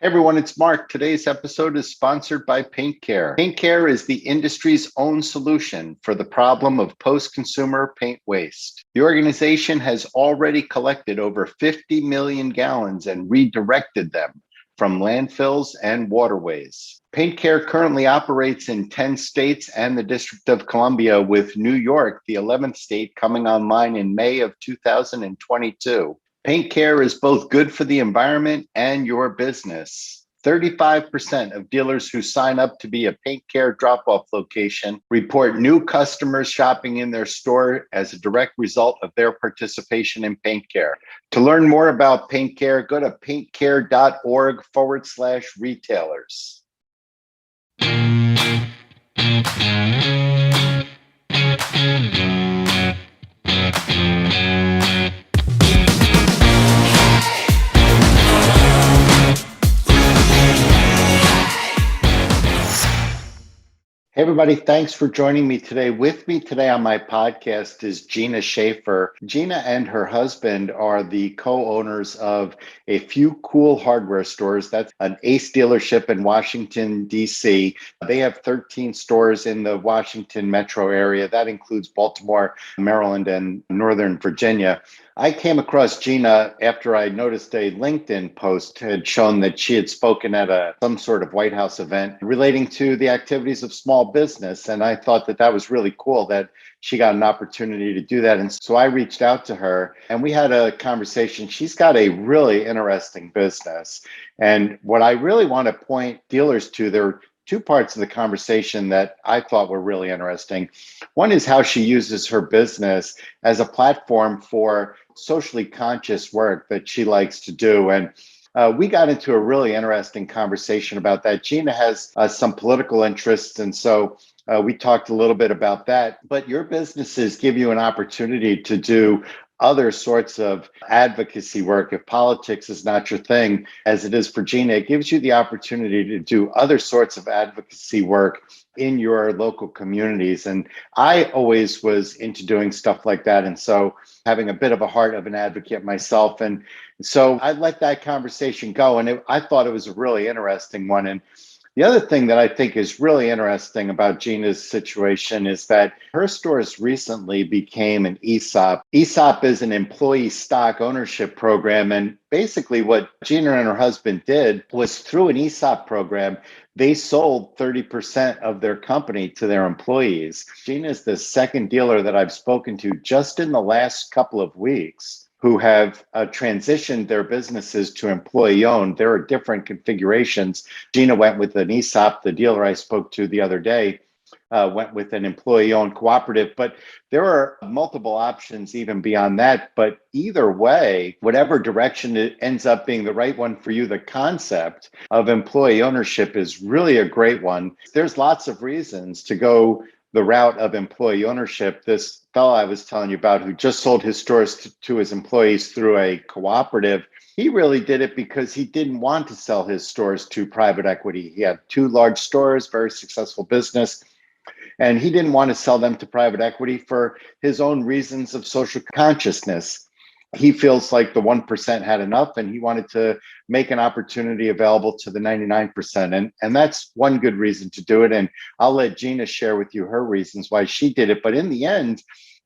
Hey everyone, it's Mark. Today's episode is sponsored by Paint Care. Paint Care is the industry's own solution for the problem of post-consumer paint waste. The organization has already collected over 50 million gallons and redirected them from landfills and waterways. Paint Care currently operates in 10 states and the District of Columbia, with New York, the 11th state, coming online in May of 2022. Paint Care is both good for the environment and your business. 35% of dealers who sign up to be a Paint Care drop-off location report new customers shopping in their store as a direct result of their participation in Paint Care. To learn more about Paint Care, go to paintcare.org/retailers. Hey everybody, thanks for joining me today. With me today on my podcast is Gina Schaefer. Gina and her husband are the co-owners of A Few Cool Hardware Stores. That's an Ace dealership in Washington, D.C. They have 13 stores in the Washington metro area. That includes Baltimore, Maryland, and Northern Virginia. I came across Gina after I noticed a LinkedIn post had shown that she had spoken at some sort of White House event relating to the activities of small business. And I thought that was really cool that she got an opportunity to do that. And so I reached out to her and we had a conversation. She's got a really interesting business. And what I really want to point dealers to, there are two parts of the conversation that I thought were really interesting. One is how she uses her business as a platform for socially conscious work that she likes to do. And we got into a really interesting conversation about that. Gina has some political interests, and so we talked a little bit about that. But your businesses give you an opportunity to do other sorts of advocacy work. If politics is not your thing, as it is for Gina, it gives you the opportunity to do other sorts of advocacy work in your local communities. And I always was into doing stuff like that. And so having a bit of a heart of an advocate myself. And so I let that conversation go. And I thought it was a really interesting one. And the other thing that I think is really interesting about Gina's situation is that her stores recently became an ESOP. ESOP is an employee stock ownership program. And basically what Gina and her husband did was, through an ESOP program, they sold 30% of their company to their employees. Gina is the second dealer that I've spoken to just in the last couple of weeks who have transitioned their businesses to employee-owned. There are different configurations. Gina went with an ESOP. The dealer I spoke to the other day went with an employee-owned cooperative. But there are multiple options even beyond that. But either way, whatever direction it ends up being the right one for you, the concept of employee ownership is really a great one. There's lots of reasons to go the route of employee ownership. This fellow I was telling you about, who just sold his stores to his employees through a cooperative, he really did it because he didn't want to sell his stores to private equity. He had two large stores, very successful business, and he didn't want to sell them to private equity for his own reasons of social consciousness. He feels like the 1% had enough, and he wanted to make an opportunity available to the 99%. And that's one good reason to do it. And I'll let Gina share with you her reasons why she did it. But in the end,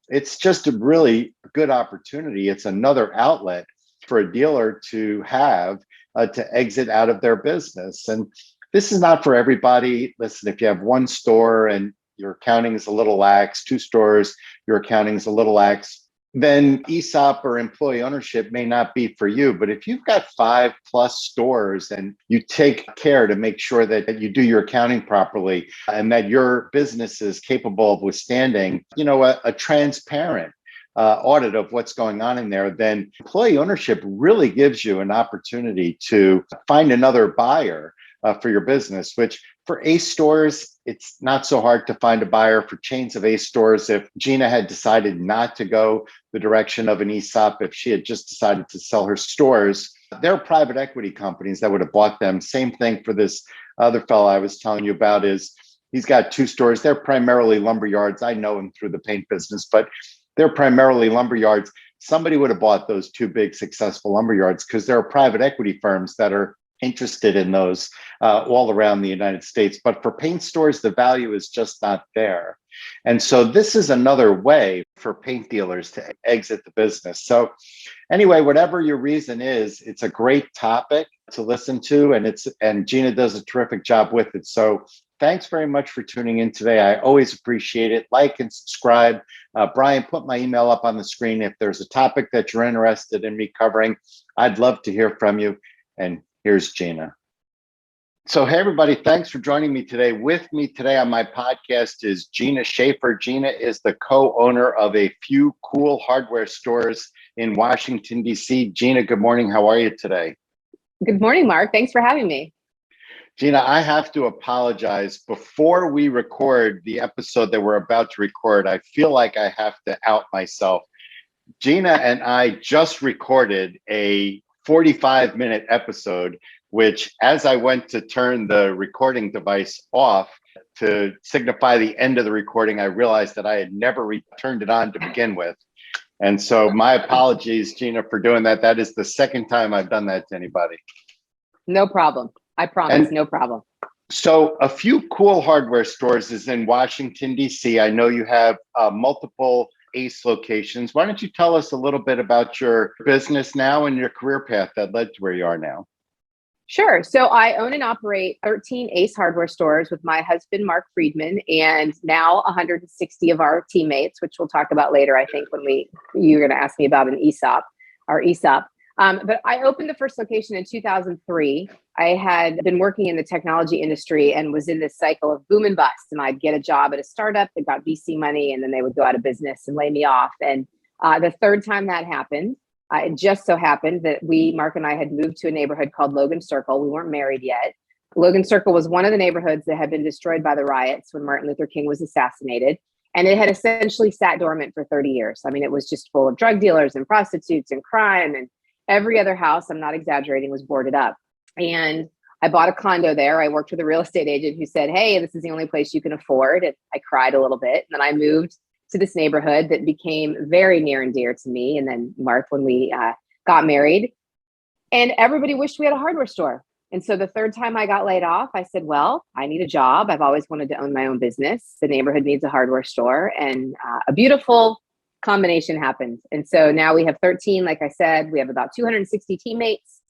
it's just a really good opportunity. It's another outlet for a dealer to have to exit out of their business. And this is not for everybody. Listen, if you have one store and your accounting is a little lax, two stores, your accounting is a little lax, then ESOP or employee ownership may not be for you. But if you've got 5+ stores and you take care to make sure that you do your accounting properly and that your business is capable of withstanding, a transparent audit of what's going on in there, then employee ownership really gives you an opportunity to find another buyer for your business, which for Ace stores, it's not so hard to find a buyer. For chains of Ace stores, if Gina had decided not to go the direction of an ESOP, if she had just decided to sell her stores, there are private equity companies that would have bought them. Same thing for this other fellow I was telling you about. Is he's got two stores. They're primarily lumber yards. I know him through the paint business, but they're primarily lumber yards. Somebody would have bought those two big successful lumber yards because there are private equity firms that are interested in those all around the United States. But for paint stores, the value is just not there. And so this is another way for paint dealers to exit the business. So anyway, whatever your reason is, it's a great topic to listen to, and Gina does a terrific job with it. So thanks very much for tuning in today. I always appreciate it. Like and subscribe. Brian, put my email up on the screen. If there's a topic that you're interested in me covering, I'd love to hear from you. And here's Gina. So, hey, everybody, thanks for joining me today. With me today on my podcast is Gina Schaefer. Gina is the co-owner of a few cool hardware stores in Washington, D.C. Gina, good morning. How are you today? Good morning, Mark. Thanks for having me. Gina, I have to apologize. Before we record the episode that we're about to record, I feel like I have to out myself. Gina and I just recorded a 45-minute episode, which as I went to turn the recording device off to signify the end of the recording, I realized that I had never turned it on to begin with. And so my apologies, Gina, for doing that. That is the second time I've done that to anybody. No problem. I promise, no problem. So a few cool hardware stores is in Washington, D.C. I know you have multiple ACE locations. Why don't you tell us a little bit about your business now and your career path that led to where you are now? Sure. So I own and operate 13 ACE hardware stores with my husband, Mark Friedman, and now 160 of our teammates, which we'll talk about later, I think, when you're going to ask me about an ESOP, our ESOP. But I opened the first location in 2003. I had been working in the technology industry and was in this cycle of boom and bust. And I'd get a job at a startup that got VC money, and then they would go out of business and lay me off. And the third time that happened, it just so happened that Mark and I had moved to a neighborhood called Logan Circle. We weren't married yet. Logan Circle was one of the neighborhoods that had been destroyed by the riots when Martin Luther King was assassinated. And it had essentially sat dormant for 30 years. I mean, it was just full of drug dealers and prostitutes and crime, and every other house, I'm not exaggerating, was boarded up. And I bought a condo there. I worked with a real estate agent who said, hey, this is the only place you can afford. And I cried a little bit. And then I moved to this neighborhood that became very near and dear to me. And then Mark, when we got married, and everybody wished we had a hardware store. And so the third time I got laid off, I said, well, I need a job. I've always wanted to own my own business. The neighborhood needs a hardware store. And a beautiful combination happened. And so now we have 13, like I said, we have about 260 teammates.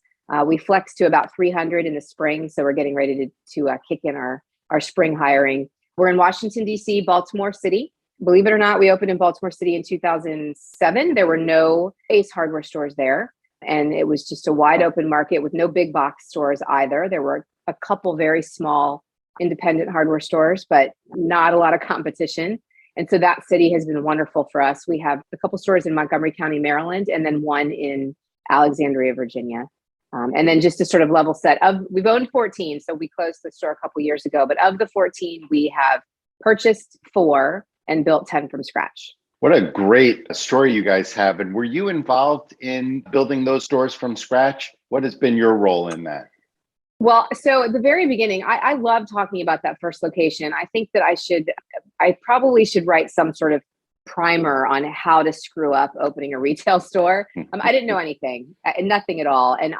We flex to about 300 in the spring. So we're getting ready to kick in our spring hiring. We're in Washington, D.C., Baltimore City. Believe it or not, we opened in Baltimore City in 2007. There were no ACE hardware stores there. And it was just a wide open market with no big box stores either. There were a couple very small independent hardware stores, but not a lot of competition. And so that city has been wonderful for us. We have a couple stores in Montgomery County, Maryland, and then one in Alexandria, Virginia. And then just to sort of level set, we've owned 14, so we closed the store a couple years ago. But of the 14, we have purchased 4 and built 10 from scratch. What a great story you guys have. And were you involved in building those stores from scratch? What has been your role in that? Well, so at the very beginning, I love talking about that first location. I think that I probably should write some sort of primer on how to screw up opening a retail store. I didn't know anything, nothing at all. And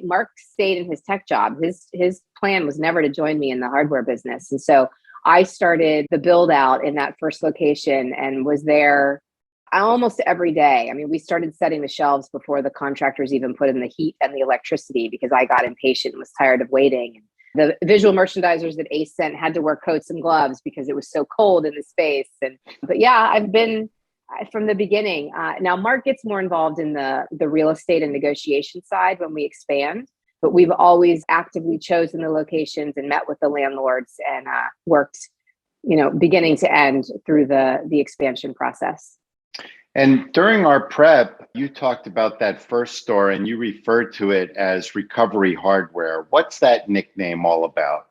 Mark stayed in his tech job. His plan was never to join me in the hardware business. And so I started the build out in that first location and was there almost every day. I mean, we started setting the shelves before the contractors even put in the heat and the electricity because I got impatient and was tired of waiting. The visual merchandisers that ACE sent had to wear coats and gloves because it was so cold in the space. But yeah, I've been from the beginning. Now, Mark gets more involved in the real estate and negotiation side when we expand, but we've always actively chosen the locations and met with the landlords and worked, beginning to end through the expansion process. And during our prep, you talked about that first store and you referred to it as Recovery Hardware. What's that nickname all about?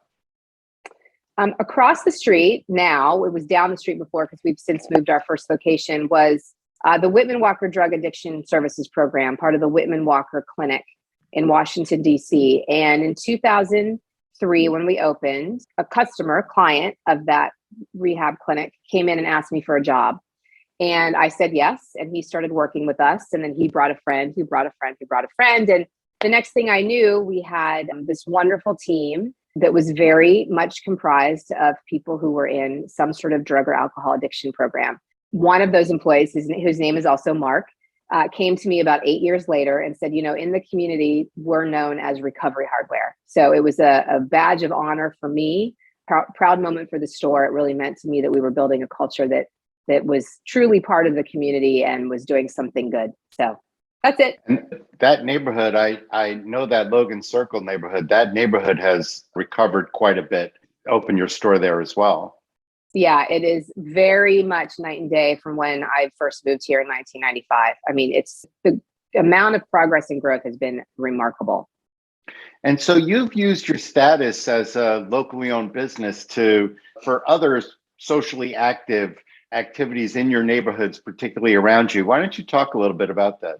Across the street now, it was down the street before because we've since moved our first location, was the Whitman Walker Drug Addiction Services Program, part of the Whitman Walker Clinic in Washington, D.C. And in 2003, when we opened, a client of that rehab clinic came in and asked me for a job. And I said yes. And he started working with us. And then he brought a friend who brought a friend who brought a friend. And The next thing I knew, we had this wonderful team that was very much comprised of people who were in some sort of drug or alcohol addiction program. One of those employees, whose name is also Mark, came to me about 8 years later and said, in the community, we're known as recovery hardware. So it was a badge of honor for me, proud moment for the store. It really meant to me that we were building a culture that was truly part of the community and was doing something good. So that's it. And that neighborhood, I know that Logan Circle neighborhood, that neighborhood has recovered quite a bit. Open your store there as well. Yeah, it is very much night and day from when I first moved here in 1995. I mean, it's the amount of progress and growth has been remarkable. And so you've used your status as a locally owned business for other socially active activities in your neighborhoods, particularly around you. Why don't you talk a little bit about that?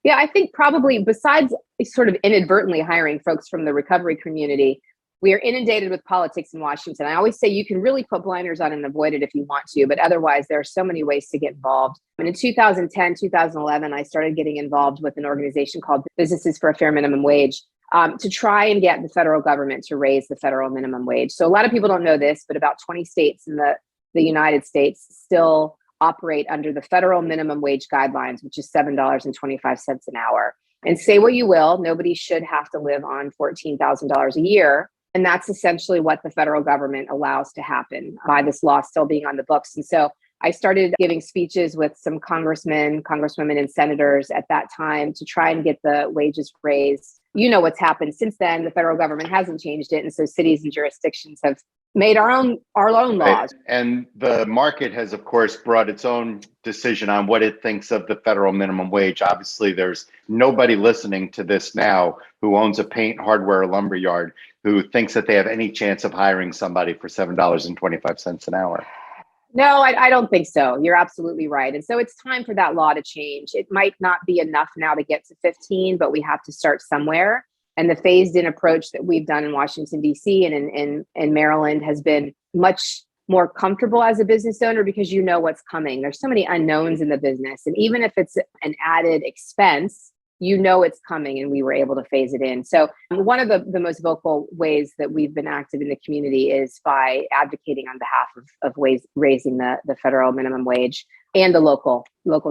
Yeah, I think probably besides sort of inadvertently hiring folks from the recovery community, we are inundated with politics in Washington. I always say you can really put blinders on and avoid it if you want to, but otherwise there are so many ways to get involved. And in 2010, 2011, I started getting involved with an organization called Businesses for a Fair Minimum Wage to try and get the federal government to raise the federal minimum wage. So a lot of people don't know this, but about 20 states in the United States still operate under the federal minimum wage guidelines, which is $7.25 an hour. And say what you will, nobody should have to live on $14,000 a year. And that's essentially what the federal government allows to happen by this law still being on the books. And so I started giving speeches with some congressmen, congresswomen, and senators at that time to try and get the wages raised. You know what's happened since then. The federal government hasn't changed it. And so cities and jurisdictions have made our own laws. Right. And the market has, of course, brought its own decision on what it thinks of the federal minimum wage. Obviously, there's nobody listening to this now who owns a paint, hardware, or lumber yard who thinks that they have any chance of hiring somebody for $7.25 an hour. No, I don't think so. You're absolutely right. And so it's time for that law to change. It might not be enough now to get to 15, but we have to start somewhere. And the phased in approach that we've done in Washington, D.C. and in Maryland has been much more comfortable as a business owner because you know what's coming. There's so many unknowns in the business. And even if it's an added expense, you know it's coming, and we were able to phase it in. So one of the most vocal ways that we've been active in the community is by advocating on behalf of ways raising the federal minimum wage and the local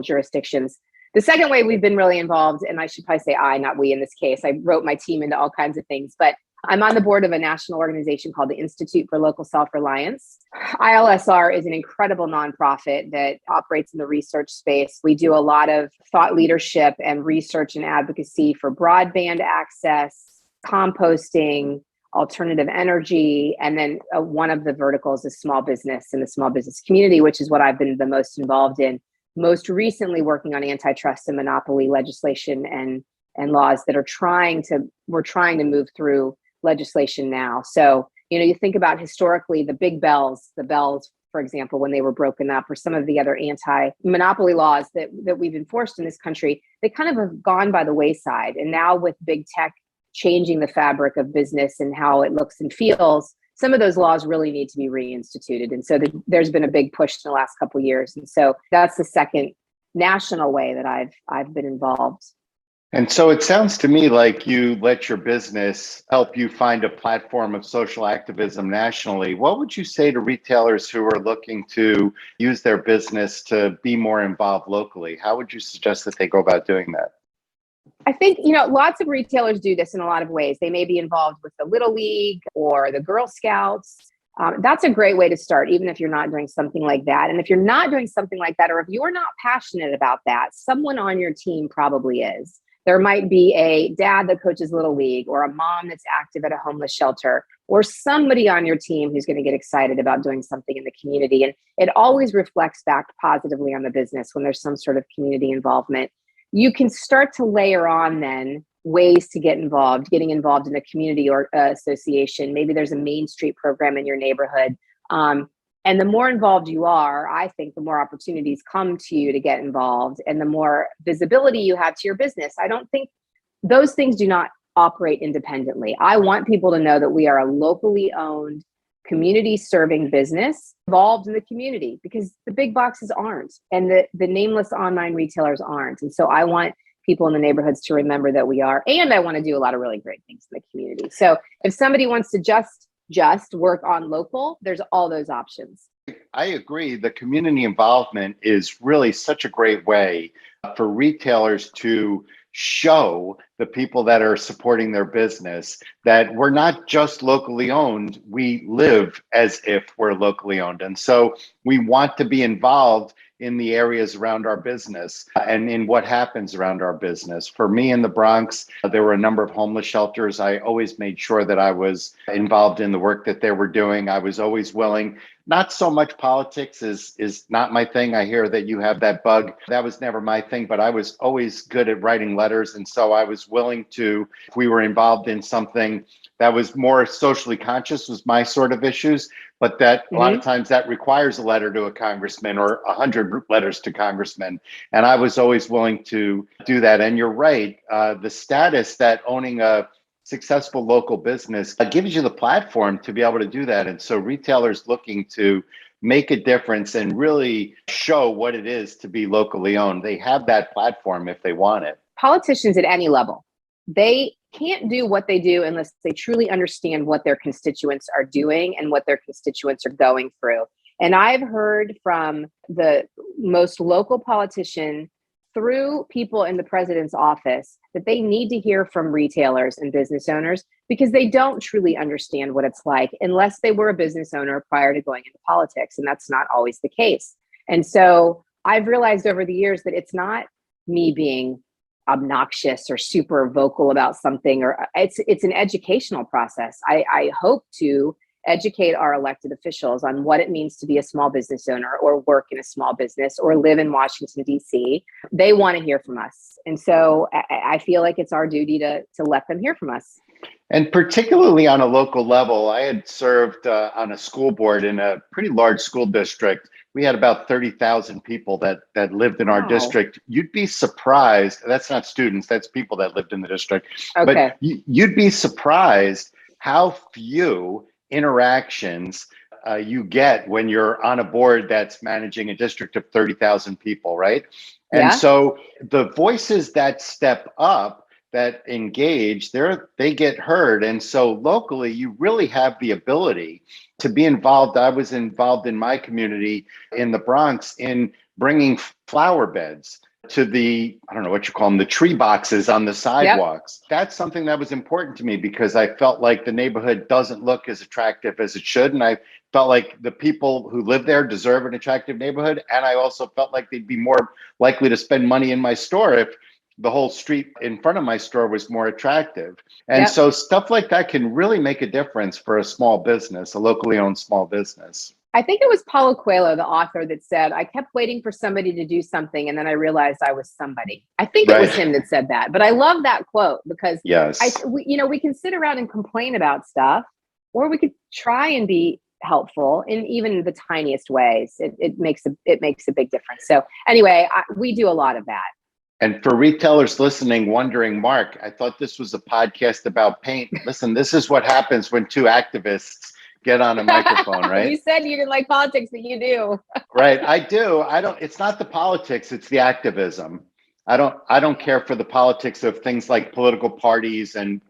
jurisdictions. The second way we've been really involved, and I should probably say I, not we in this case, I wrote my team into all kinds of things, but I'm on the board of a national organization called the Institute for Local Self-Reliance. ILSR is an incredible nonprofit that operates in the research space. We do a lot of thought leadership and research and advocacy for broadband access, composting, alternative energy, and then one of the verticals is small business and the small business community, which is what I've been the most involved in. Most recently working on antitrust and monopoly legislation and laws that we're trying to move through legislation now. So, you think about historically the bells, for example, when they were broken up, or some of the other anti-monopoly laws that we've enforced in this country, they kind of have gone by the wayside. And now with big tech changing the fabric of business and how it looks and feels, some of those laws really need to be reinstituted. And so there's been a big push in the last couple of years. And so that's the second national way that I've been involved. And so it sounds to me like you let your business help you find a platform of social activism nationally. What would you say to retailers who are looking to use their business to be more involved locally? How would you suggest that they go about doing that? I think, lots of retailers do this in a lot of ways. They may be involved with the Little League or the Girl Scouts. That's a great way to start, even if you're not doing something like that. And if you're not doing something like that, or if you're not passionate about that, someone on your team probably is. There might be a dad that coaches Little League, or a mom that's active at a homeless shelter, or somebody on your team who's going to get excited about doing something in the community. And it always reflects back positively on the business when there's some sort of community involvement. You can start to layer on then ways to get involved, getting involved in a community or association. Maybe there's a Main Street program in your neighborhood. And the more involved you are, I think the more opportunities come to you to get involved, and the more visibility you have to your business. I don't think those things do not operate independently. I want people to know that we are a locally owned, community serving business involved in the community, because the big boxes aren't, and the nameless online retailers aren't. And so I want people in the neighborhoods to remember that we are. And I want to do a lot of really great things in the community. So if somebody wants to just work on local, there's all those options. I agree. The community involvement is really such a great way for retailers to show the people that are supporting their business that we're not just locally owned, we live as if we're locally owned. And so we want to be involved in the areas around our business and in what happens around our business. For me in the Bronx, there were a number of homeless shelters. I always made sure that I was involved in the work that they were doing. I was always willing. Not so much politics is not my thing. I hear that you have that bug. That was never my thing, but I was always good at writing letters. And so I was willing to, if we were involved in something that was more socially conscious, was my sort of issues, but that a lot of times that requires a letter to a congressman or 100 letters to congressmen. And I was always willing to do that. And you're right, the status that owning a successful local business gives you the platform to be able to do that. And so retailers looking to make a difference and really show what it is to be locally owned, they have that platform if they want it. Politicians at any level, they can't do what they do unless they truly understand what their constituents are doing and what their constituents are going through. And I've heard from the most local politician through people in the president's office that they need to hear from retailers and business owners because they don't truly understand what it's like unless they were a business owner prior to going into politics. And that's not always the case. And so I've realized over the years that it's not me being obnoxious or super vocal about something, or it's an educational process. I hope to educate our elected officials on what it means to be a small business owner or work in a small business or live in Washington, D.C. They want to hear from us. And so I feel like it's our duty to let them hear from us. And particularly on a local level, I had served on a school board in a pretty large school district. We had about 30,000 people that lived in our district. You'd be surprised. That's not students, that's people that lived in the district. Okay. But you'd be surprised how few interactions you get when you're on a board that's managing a district of 30,000 people, right? And so the voices that step up, that engage, they get heard. And so locally, you really have the ability to be involved. I was involved in my community in the Bronx in bringing flower beds to the, I don't know what you call them, the tree boxes on the sidewalks. That's something that was important to me because I felt like the neighborhood doesn't look as attractive as it should. And I felt like the people who live there deserve an attractive neighborhood. And I also felt like they'd be more likely to spend money in my store if the whole street in front of my store was more attractive. And so stuff like that can really make a difference for a small business, a locally owned small business. I think it was Paulo Coelho, the author, that said, I kept waiting for somebody to do something and then I realized I was somebody. I think it was him that said that. But I love that quote because we can sit around and complain about stuff, or we could try and be helpful in even the tiniest ways. It makes a big difference. So anyway, we do a lot of that. And for retailers listening, wondering, Mark, I thought this was a podcast about paint. Listen, this is what happens when two activists get on a microphone, right? You said you didn't like politics, but you do. Right, I do. It's not the politics, it's the activism. I don't care for the politics of things like political parties and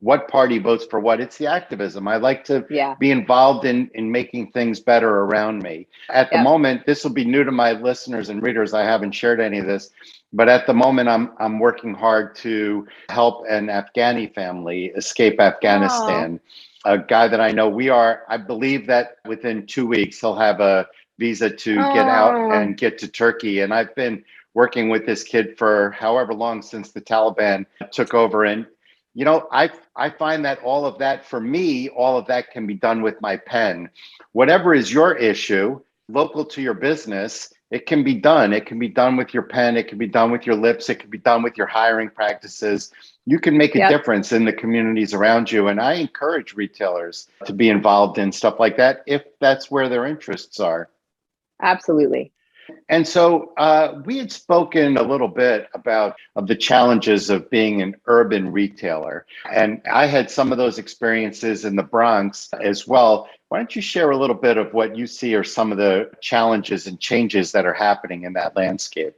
what party votes for what. It's the activism. I like to be involved in making things better around me. At the moment, this will be new to my listeners and readers. I haven't shared any of this, but at the moment I'm working hard to help an Afghani family escape Afghanistan. A guy that I know, I believe that within 2 weeks he'll have a visa to get out and get to Turkey. And I've been working with this kid for however long since the Taliban took over. And I find that all of that can be done with my pen. Whatever is your issue, local to your business, it can be done. It can be done with your pen. It can be done with your lips. It can be done with your hiring practices. You can make a difference in the communities around you. And I encourage retailers to be involved in stuff like that if that's where their interests are. Absolutely. And so we had spoken a little bit about the challenges of being an urban retailer. And I had some of those experiences in the Bronx as well. Why don't you share a little bit of what you see are some of the challenges and changes that are happening in that landscape?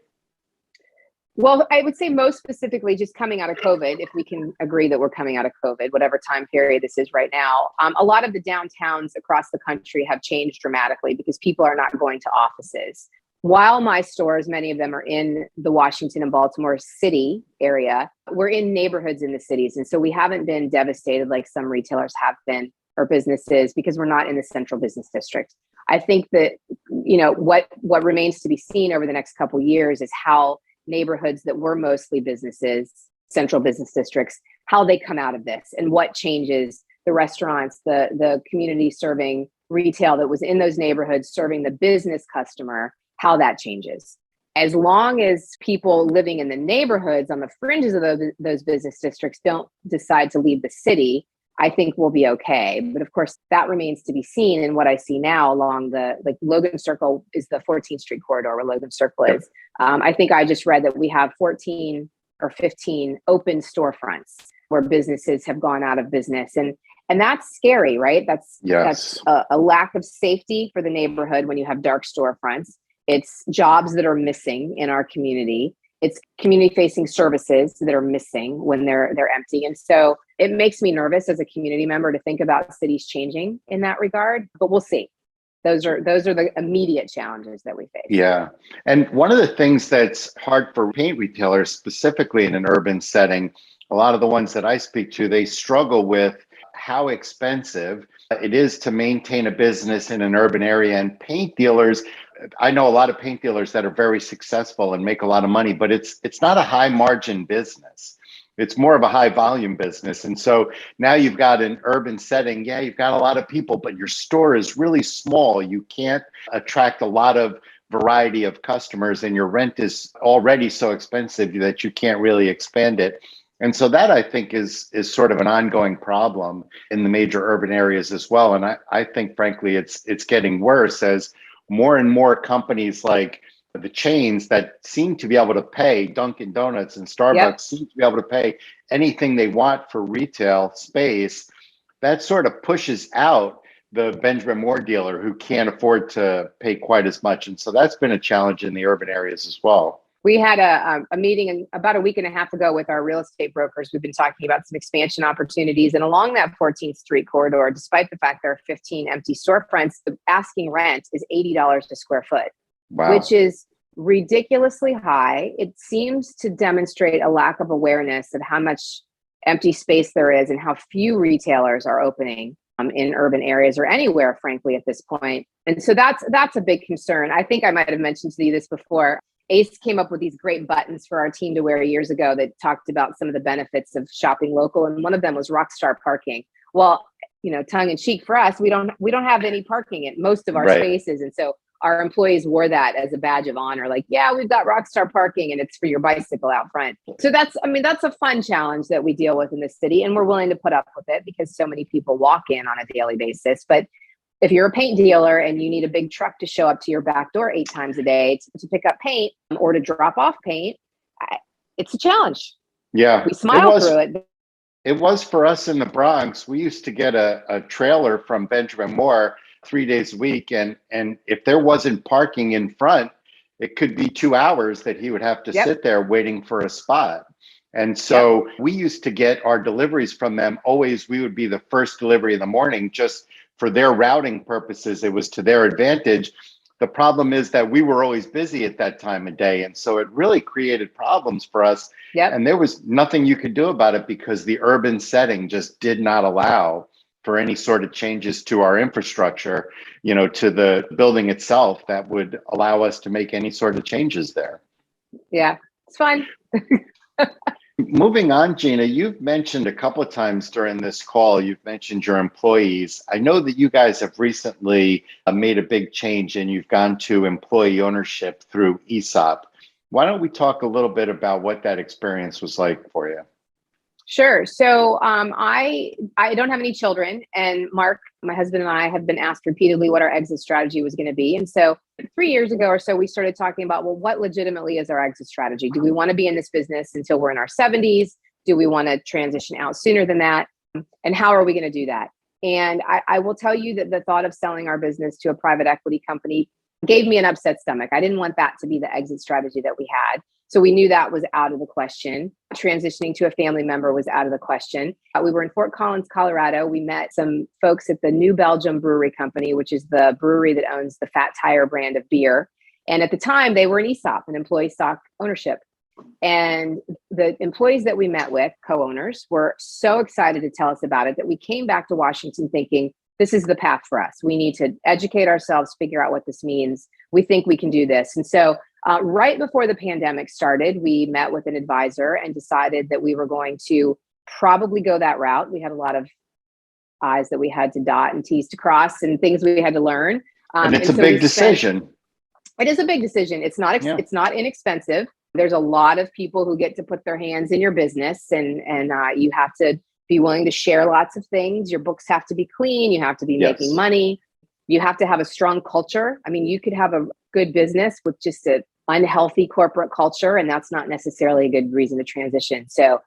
Well, I would say most specifically just coming out of COVID, if we can agree that we're coming out of COVID, whatever time period this is right now, a lot of the downtowns across the country have changed dramatically because people are not going to offices. While my stores, many of them are in the Washington and Baltimore city area, we're in neighborhoods in the cities. And so we haven't been devastated like some retailers have been, or businesses, because we're not in the central business district. I think that, what remains to be seen over the next couple of years is how neighborhoods that were mostly businesses, central business districts, how they come out of this and what changes the restaurants, the community serving retail that was in those neighborhoods serving the business customer, how that changes. As long as people living in the neighborhoods on the fringes of those business districts don't decide to leave the city, I think we'll be okay. But of course, that remains to be seen. And what I see now along Logan Circle is the 14th Street corridor where Logan Circle is. I think I just read that we have 14 or 15 open storefronts where businesses have gone out of business. And that's scary, right? That's a lack of safety for the neighborhood when you have dark storefronts. It's jobs that are missing in our community. It's community-facing services that are missing when they're empty. And so it makes me nervous as a community member to think about cities changing in that regard, but we'll see. Those are the immediate challenges that we face. Yeah. And one of the things that's hard for paint retailers, specifically in an urban setting, a lot of the ones that I speak to, they struggle with how expensive it is to maintain a business in an urban area. And paint dealers, I know a lot of paint dealers that are very successful and make a lot of money, but it's not a high margin business. It's more of a high volume business. And so now you've got an urban setting. Yeah, you've got a lot of people, but your store is really small. You can't attract a lot of variety of customers, and your rent is already so expensive that you can't really expand it. And so that, I think, is sort of an ongoing problem in the major urban areas as well. And I think, frankly, it's getting worse as more and more companies like the chains that seem to be able to pay, Dunkin' Donuts and Starbucks seem to be able to pay anything they want for retail space. That sort of pushes out the Benjamin Moore dealer who can't afford to pay quite as much. And so that's been a challenge in the urban areas as well. We had a meeting about a week and a half ago with our real estate brokers. We've been talking about some expansion opportunities. And along that 14th Street corridor, despite the fact there are 15 empty storefronts, the asking rent is $80 a square foot, which is ridiculously high. It seems to demonstrate a lack of awareness of how much empty space there is and how few retailers are opening in urban areas or anywhere, frankly, at this point. And so that's a big concern. I think I might have mentioned to you this before. Ace came up with these great buttons for our team to wear years ago that talked about some of the benefits of shopping local. And one of them was Rockstar parking. Well, tongue in cheek for us, we don't have any parking at most of our spaces. And so our employees wore that as a badge of honor. Like, yeah, we've got Rockstar parking and it's for your bicycle out front. So that's a fun challenge that we deal with in this city. And we're willing to put up with it because so many people walk in on a daily basis. But if you're a paint dealer and you need a big truck to show up to your back door 8 times a day to pick up paint or to drop off paint, it's a challenge. Yeah. We smile through it. It was for us in the Bronx. We used to get a trailer from Benjamin Moore 3 days a week. And if there wasn't parking in front, it could be 2 hours that he would have to sit there waiting for a spot. And so we used to get our deliveries from them. Always, we would be the first delivery in the morning just for their routing purposes. It was to their advantage. The problem is that we were always busy at that time of day. And so it really created problems for us. And there was nothing you could do about it because the urban setting just did not allow for any sort of changes to our infrastructure, to the building itself that would allow us to make any sort of changes there. Yeah, it's fun. Moving on, Gina, you've mentioned a couple of times during this call, you've mentioned your employees. I know that you guys have recently made a big change and you've gone to employee ownership through ESOP. Why don't we talk a little bit about what that experience was like for you? Sure. So I don't have any children, and Mark, my husband, and I have been asked repeatedly what our exit strategy was going to be. And so 3 years ago or so, we started talking about, well, what legitimately is our exit strategy? Do we want to be in this business until we're in our 70s? Do we want to transition out sooner than that? And how are we going to do that? And I will tell you that the thought of selling our business to a private equity company gave me an upset stomach. I didn't want that to be the exit strategy that we had. So we knew that was out of the question. Transitioning to a family member was out of the question. We were in Fort Collins, Colorado. We met some folks at the New Belgium Brewery Company, which is the brewery that owns the Fat Tire brand of beer. And at the time, they were an ESOP, an employee stock ownership. And the employees that we met with, co-owners, were so excited to tell us about it that we came back to Washington thinking, this is the path for us. We need to educate ourselves, figure out what this means. We think we can do this. And so right before the pandemic started, we met with an advisor and decided that we were going to probably go that route. We had a lot of I's that we had to dot and T's to cross and things we had to learn. And it's a big decision. It is a big decision. It's not inexpensive. There's a lot of people who get to put their hands in your business, and you have to be willing to share lots of things. Your books have to be clean. You have to be making money. You have to have a strong culture. I mean, you could have a good business with just an unhealthy corporate culture, and that's not necessarily a good reason to transition. So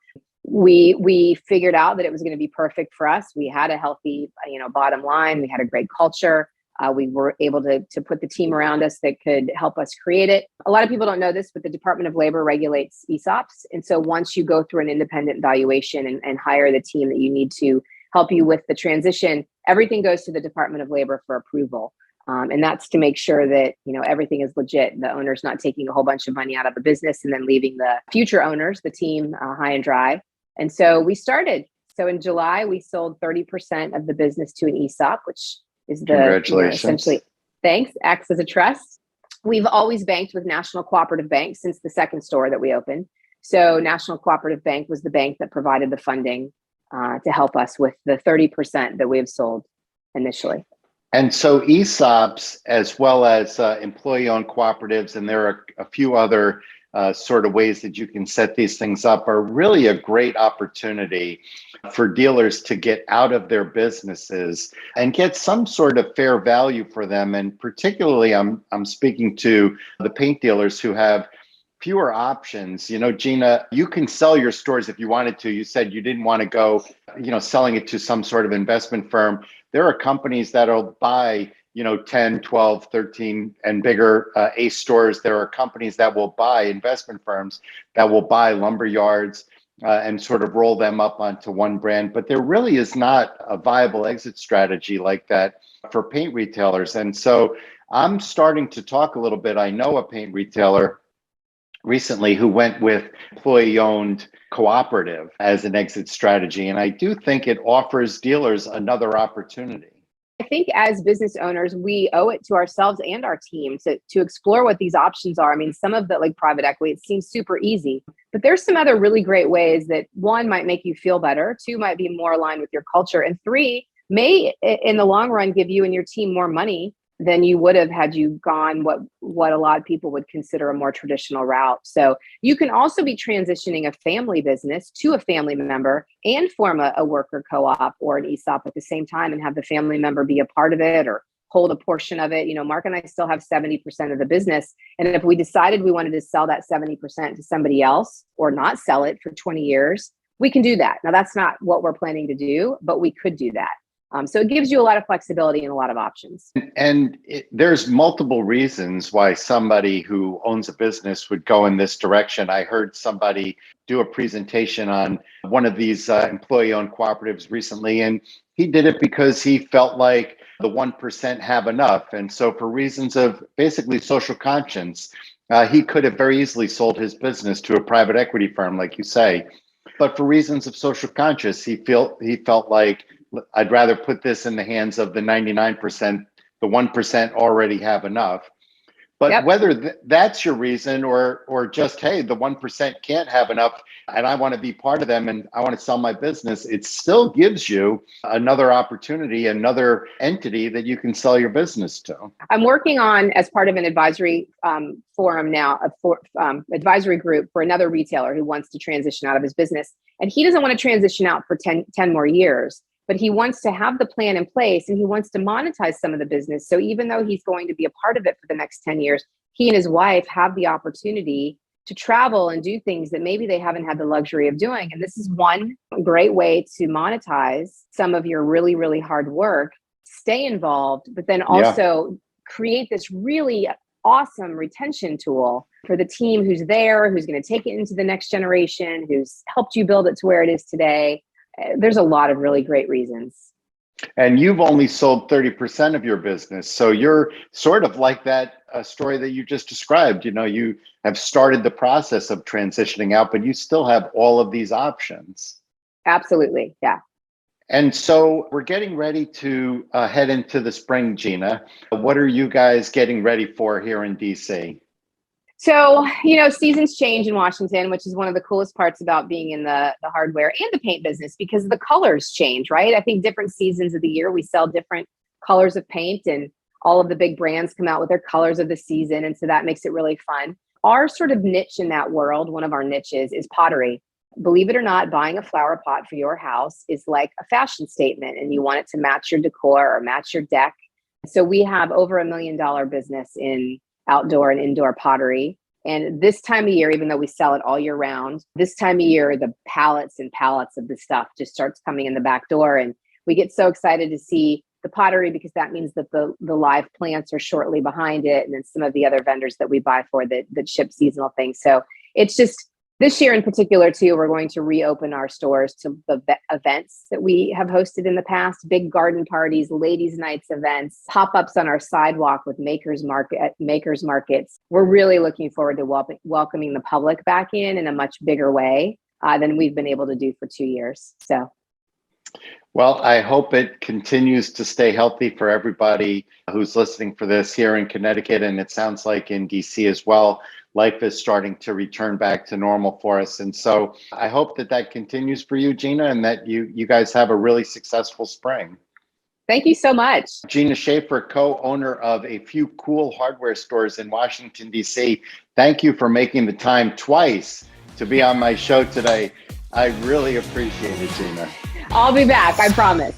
we figured out that it was going to be perfect for us. We had a healthy, bottom line. We had a great culture. We were able to put the team around us that could help us create it. A lot of people don't know this, but the Department of Labor regulates ESOPs. And so once you go through an independent valuation and hire the team that you need to help you with the transition, everything goes to the Department of Labor for approval. And that's to make sure that, everything is legit. The owner's not taking a whole bunch of money out of the business and then leaving the future owners, the team, high and dry. And so we started. So in July, we sold 30% of the business to an ESOP, which is essentially, thanks, acts as a trust. We've always banked with National Cooperative Bank since the second store that we opened. So National Cooperative Bank was the bank that provided the funding to help us with the 30% that we have sold initially. And so ESOPs, as well as employee-owned cooperatives, and there are a few other sort of ways that you can set these things up, are really a great opportunity for dealers to get out of their businesses and get some sort of fair value for them. And particularly, I'm speaking to the paint dealers who have fewer options. Gina, you can sell your stores if you wanted to. You said you didn't want to go, selling it to some sort of investment firm. There are companies that'll buy 10, 12, 13 and bigger ACE stores. There are companies that will buy, investment firms that will buy lumber yards and sort of roll them up onto one brand. But there really is not a viable exit strategy like that for paint retailers. And so I'm starting to talk a little bit. I know a paint retailer recently who went with employee-owned cooperative as an exit strategy. And I do think it offers dealers another opportunity. I think as business owners, we owe it to ourselves and our team to explore what these options are. I mean, some of the like private equity, it seems super easy, but there's some other really great ways that one might make you feel better, two might be more aligned with your culture, and three may in the long run give you and your team more money than you would have had you gone what a lot of people would consider a more traditional route. So you can also be transitioning a family business to a family member and form a worker co-op or an ESOP at the same time and have the family member be a part of it or hold a portion of it. Mark and I still have 70% of the business. And if we decided we wanted to sell that 70% to somebody else or not sell it for 20 years, we can do that. Now, that's not what we're planning to do, but we could do that. So it gives you a lot of flexibility and a lot of options. And there's multiple reasons why somebody who owns a business would go in this direction. I heard somebody do a presentation on one of these employee-owned cooperatives recently, and he did it because he felt like the 1% have enough. And so for reasons of basically social conscience, he could have very easily sold his business to a private equity firm, like you say. But for reasons of social conscience, he felt like, I'd rather put this in the hands of the 99%, the 1% already have enough. But whether that's your reason or just, hey, the 1% can't have enough and I want to be part of them and I want to sell my business, it still gives you another opportunity, another entity that you can sell your business to. I'm working on, as part of an advisory forum now, advisory group for another retailer who wants to transition out of his business. And he doesn't want to transition out for 10 more years. But he wants to have the plan in place and he wants to monetize some of the business. So even though he's going to be a part of it for the next 10 years, he and his wife have the opportunity to travel and do things that maybe they haven't had the luxury of doing. And this is one great way to monetize some of your really, really hard work, stay involved, but then also create this really awesome retention tool for the team who's there, who's going to take it into the next generation, who's helped you build it to where it is today. There's a lot of really great reasons. And you've only sold 30% of your business. So you're sort of like that story that you just described. You have started the process of transitioning out, but you still have all of these options. Absolutely. Yeah. And so we're getting ready to head into the spring, Gina. What are you guys getting ready for here in DC? So, seasons change in Washington, which is one of the coolest parts about being in the hardware and the paint business, because the colors change, right? I think different seasons of the year, we sell different colors of paint, and all of the big brands come out with their colors of the season. And so that makes it really fun. Our sort of niche in that world, one of our niches, is pottery. Believe it or not, buying a flower pot for your house is like a fashion statement, and you want it to match your decor or match your deck. So we have over $1 million business in outdoor and indoor pottery. And this time of year, even though we sell it all year round, this time of year, the pallets and pallets of the stuff just starts coming in the back door. And we get so excited to see the pottery, because that means that the live plants are shortly behind it. And then some of the other vendors that we buy for that ship seasonal things. So it's just, this year in particular, too, we're going to reopen our stores to the events that we have hosted in the past: big garden parties, ladies' nights events, pop-ups on our sidewalk with makers markets. We're really looking forward to welcoming the public back in a much bigger way than we've been able to do for 2 years. So, well, I hope it continues to stay healthy for everybody who's listening for this here in Connecticut, and it sounds like in DC as well. Life is starting to return back to normal for us. And so I hope that continues for you, Gina, and that you guys have a really successful spring. Thank you so much. Gina Schaefer, co-owner of a few cool hardware stores in Washington, DC. Thank you for making the time twice to be on my show today. I really appreciate it, Gina. I'll be back, I promise.